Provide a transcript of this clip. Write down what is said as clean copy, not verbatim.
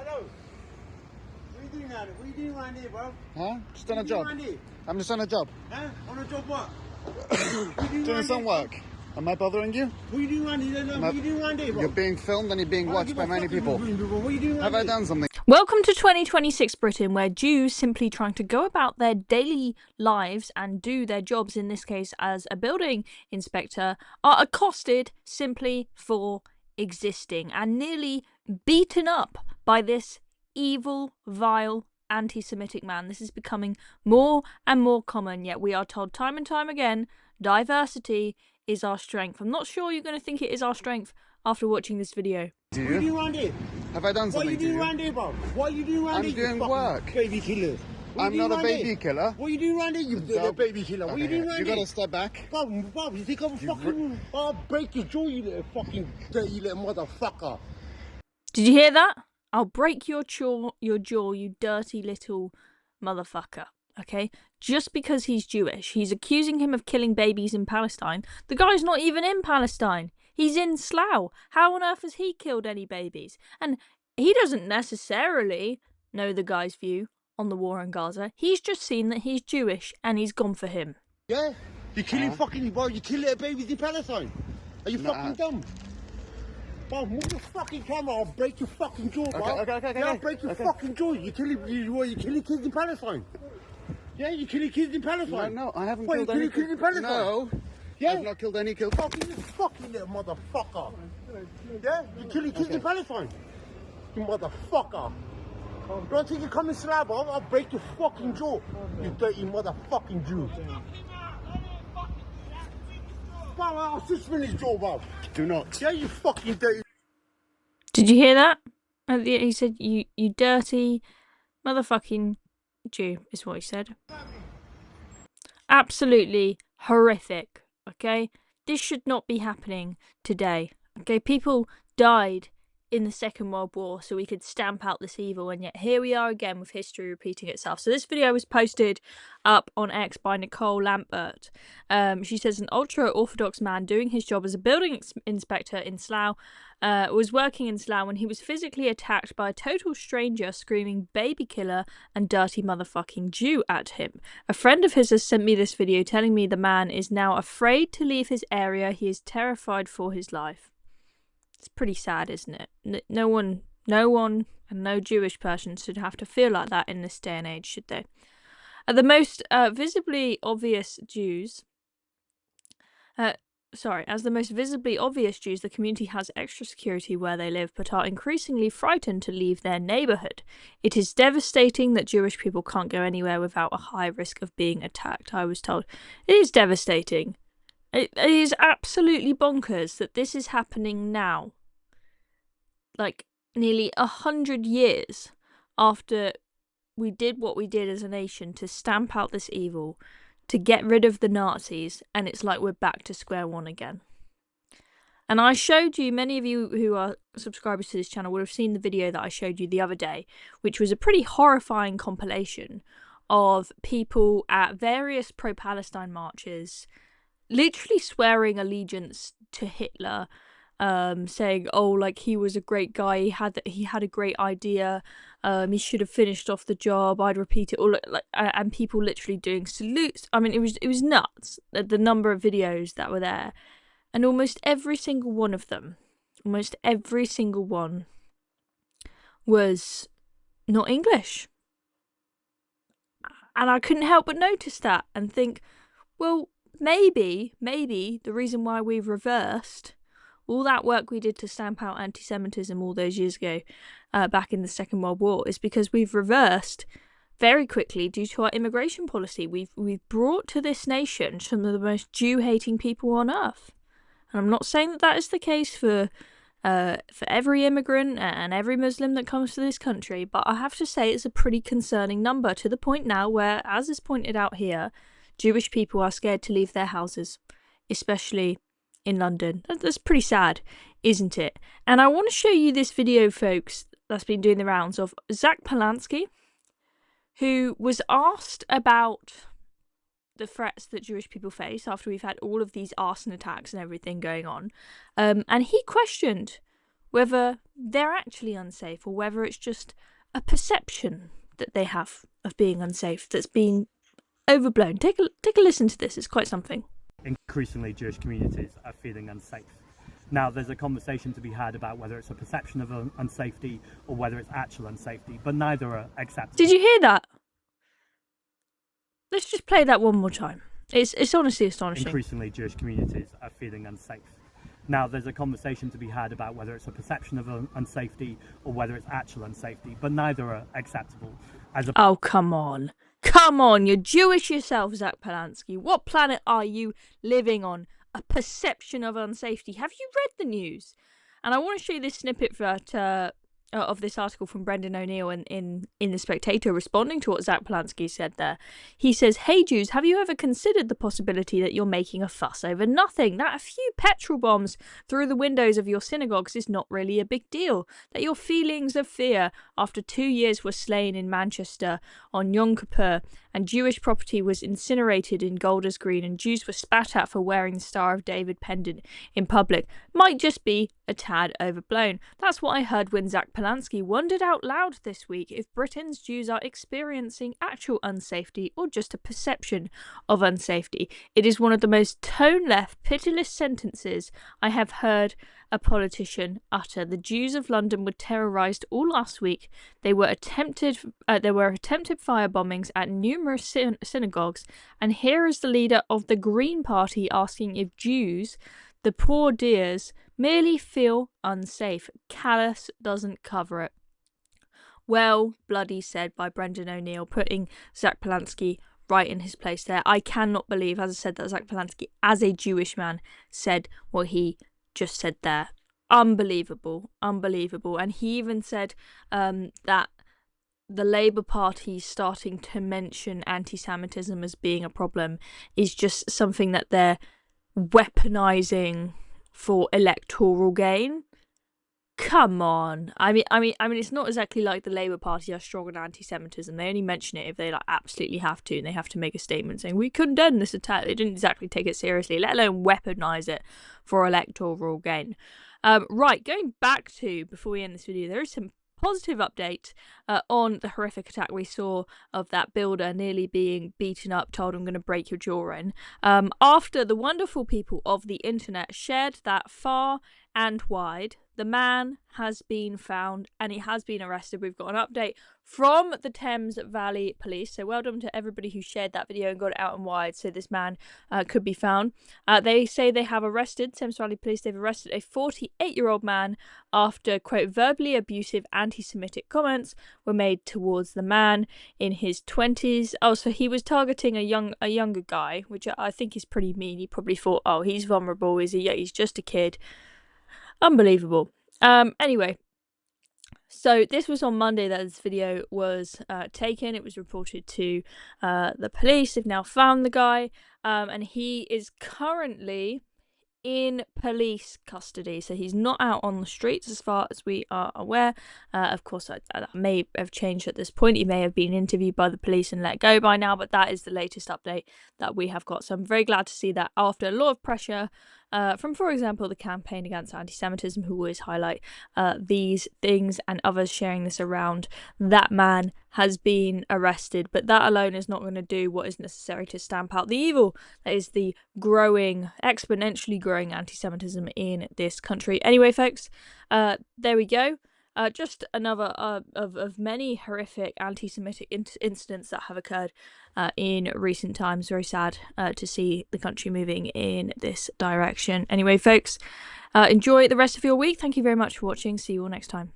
Hello. What are you doing out there? What are you doing around here, bro? Huh? Just on a job. I'm just on a job. Huh? On a job what? Doing some work. Am I bothering you? What are you doing around here? What are you doing around here, bro? You're being filmed and you're being watched by many people. What are you doing around Have I done something? Welcome to 2026 Britain, where Jews simply trying to go about their daily lives and do their jobs, in this case as a building inspector, are accosted simply for existing and nearly beaten up by this evil, vile, anti-Semitic man. This is becoming more and more common, yet we are told time and time again, diversity is our strength. I'm not sure you're going to think it is our strength after watching this video. Do What are you doing around here? Have I done What are something you to doing you? around here, bro? What are you doing around here? I'm doing you work. fucking baby killer. What are I'm you not doing a around baby here? killer. What are you doing around here, you little baby killer? What are you doing around You here? gotta step back. Bro, you think I'm fucking... I'll break your jaw, you little fucking dirty little motherfucker. Did you hear that? I'll break your jaw, you dirty little motherfucker. Okay? Just because he's Jewish. He's accusing him of killing babies in Palestine. The guy's not even in Palestine. He's in Slough. How on earth has he killed any babies? And he doesn't necessarily know the guy's view on the war in Gaza. He's just seen that he's Jewish and he's gone for him. Yeah? You're killing fucking... Bro, you kill little babies in Palestine. Are you fucking dumb? Bro, move the fucking camera, I'll break your fucking jaw, bro. Okay. Yeah, I'll break your fucking jaw. You're killing kids in Palestine. Yeah, you're killing kids in Palestine. No, I haven't Wait, killed you're any killing kids in Palestine? No. Yeah? I've not killed any Fucking little motherfucker. Yeah? You're killing kids in Palestine. You motherfucker. Don't think you come in Slough, bro. I'll break your fucking jaw. You dirty motherfucking Jew. Bro, I'll suspend his jaw, bro. Do not. Yeah, you fucking dirty. Did you hear that? He said, you dirty motherfucking Jew, is what he said. Absolutely horrific, okay? This should not be happening today, okay? People died in the Second World War so we could stamp out this evil, and yet here we are again with history repeating itself. So this video was posted up on X by Nicole Lambert. She says an ultra-Orthodox man doing his job as a building inspector in Slough was working in Slough when he was physically attacked by a total stranger screaming baby killer and dirty motherfucking Jew at him. A friend of his has sent me this video telling me the man is now afraid to leave his area. He is terrified for his life. It's pretty sad, isn't it? No one, and no Jewish person should have to feel like that in this day and age, should they? The most visibly obvious Jews, as the most visibly obvious Jews, the community has extra security where they live, but are increasingly frightened to leave their neighbourhood. It is devastating that Jewish people can't go anywhere without a high risk of being attacked, I was told. It is devastating. It is absolutely bonkers that this is happening now. Like, nearly 100 years after we did what we did as a nation to stamp out this evil, to get rid of the Nazis, and it's like we're back to square one again. And I showed you, many of you who are subscribers to this channel would have seen the video that I showed you the other day, which was a pretty horrifying compilation of people at various pro-Palestine marches literally swearing allegiance to Hitler, saying, oh, like, he was a great guy, he had a great idea, he should have finished off the job, I'd repeat it all, like, and people literally doing salutes. I mean, it was nuts, the number of videos that were there, and almost every single one of them, was not English. And I couldn't help but notice that and think, well, maybe the reason why we've reversed all that work we did to stamp out anti-Semitism all those years ago, back in the Second World War, is because we've reversed very quickly due to our immigration policy. We've brought to this nation some of the most Jew-hating people on earth. And I'm not saying that is the case for every immigrant and every Muslim that comes to this country, but I have to say it's a pretty concerning number, to the point now where, as is pointed out here, Jewish people are scared to leave their houses, especially in London. That's pretty sad, isn't it? And I want to show you this video, folks, that's been doing the rounds, of Zack Polanski, who was asked about the threats that Jewish people face after we've had all of these arson attacks and everything going on. And he questioned whether they're actually unsafe or whether it's just a perception that they have of being unsafe that's being overblown. Take a listen to this. It's quite something. Increasingly, Jewish communities are feeling unsafe. Now, there's a conversation to be had about whether it's a perception of unsafety or whether it's actual unsafety, but neither are acceptable. Did you hear that? Let's just play that one more time. It's honestly astonishing. Increasingly, Jewish communities are feeling unsafe. Now, there's a conversation to be had about whether it's a perception of unsafety or whether it's actual unsafety, but neither are acceptable. Oh, come on. Come on, you're Jewish yourself, Zack Polanski. What planet are you living on? A perception of unsafety. Have you read the news? And I want to show you this snippet of this article from Brendan O'Neill in The Spectator, responding to what Zack Polanski said there. He says, "Hey Jews, have you ever considered the possibility that you're making a fuss over nothing? That a few petrol bombs through the windows of your synagogues is not really a big deal? That your feelings of fear after 2 years were slain in Manchester on Yom Kippur and Jewish property was incinerated in Golders Green and Jews were spat at for wearing the Star of David pendant in public might just be a tad overblown. That's what I heard when Zack Polanski wondered out loud this week if Britain's Jews are experiencing actual unsafety or just a perception of unsafety. It is one of the most tone-left, pitiless sentences I have heard a politician utter. The Jews of London were terrorised all last week. There were attempted fire bombings at numerous synagogues, and here is the leader of the Green Party asking if Jews, the poor dears, merely feel unsafe. Callous doesn't cover it. Well, bloody said by Brendan O'Neill, putting Zack Polanski right in his place there. I cannot believe, as I said, that Zack Polanski, as a Jewish man, said what he just said there. Unbelievable. And he even said that the Labour Party starting to mention antisemitism as being a problem is just something that they're weaponizing for electoral gain. Come on. I mean, it's not exactly like the Labour Party are strong on anti-Semitism. They only mention it if they absolutely have to, and they have to make a statement saying we condemn this attack. They didn't exactly take it seriously, let alone weaponize it for electoral gain. Right, going back to before we end this video, there is some positive update on the horrific attack we saw of that builder nearly being beaten up, told I'm going to break your jaw in, after the wonderful people of the internet shared that far and wide. The man has been found and he has been arrested. We've got an update from the Thames Valley Police. So well done to everybody who shared that video and got it out and wide so this man could be found. They say they have arrested, Thames Valley Police, they've arrested a 48-year-old man after, quote, verbally abusive anti-Semitic comments were made towards the man in his 20s. Oh, so he was targeting a younger guy, which I think is pretty mean. He probably thought, oh, he's vulnerable, he's just a kid. Unbelievable. Anyway, so this was on Monday that this video was taken. It was reported to the police. They've now found the guy, and he is currently in police custody. So he's not out on the streets as far as we are aware. Of course, that may have changed at this point. He may have been interviewed by the police and let go by now, but that is the latest update that we have got. So I'm very glad to see that after a lot of pressure from, for example, the Campaign Against Anti-Semitism, who always highlight these things, and others sharing this around, that man has been arrested. But that alone is not going to do what is necessary to stamp out the evil that is the exponentially growing anti-Semitism in this country. Anyway, folks, there we go. Just another of many horrific anti-Semitic incidents that have occurred in recent times. Very sad to see the country moving in this direction. Anyway, folks, enjoy the rest of your week. Thank you very much for watching. See you all next time.